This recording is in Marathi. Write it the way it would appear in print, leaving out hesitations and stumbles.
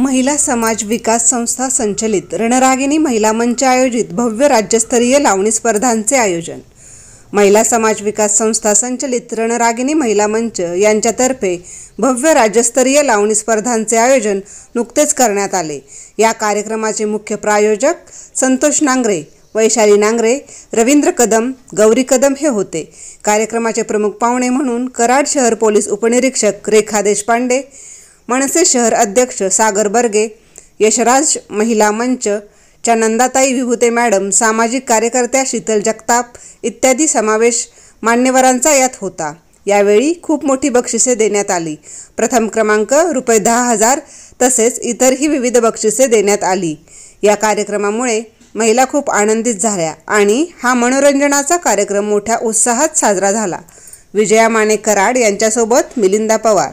महिला समाज विकास संस्था संचलित रणरागिणी महिला मंच आयोजित भव्य राज्यस्तरीय लावणी स्पर्धांचे आयोजन। महिला समाज विकास संस्था संचलित रणरागिणी महिला मंच यांच्यातर्फे भव्य राज्यस्तरीय लावणी स्पर्धांचे आयोजन नुकतेच करण्यात आले। या कार्यक्रमाचे मुख्य प्रायोजक संतोष नांगरे, वैशाली नांगरे, रवींद्र कदम, गौरी कदम हे होते। कार्यक्रमाचे प्रमुख पाहुणे म्हणून कराड शहर पोलीस उपनिरीक्षक रेखा देशपांडे, मनसे शहर अध्यक्ष सागर बर्गे, यशराज महिला मंच च्या नंदाताई विभूते मॅडम, सामाजिक कार्यकर्त्या शीतल जगताप इत्यादी समावेश मान्यवरांचा यात होता। यावेळी खूप मोठी बक्षिसे देण्यात आली। प्रथम क्रमांक ₹10,000 तसेच इतरही विविध बक्षिसे देण्यात आली। या कार्यक्रमामुळे महिला खूप आनंदित झाल्या आणि हा मनोरंजनाचा कार्यक्रम मोठ्या उत्साहात साजरा झाला। विजया माने कराड यांच्यासोबत मिलिंदा पवार।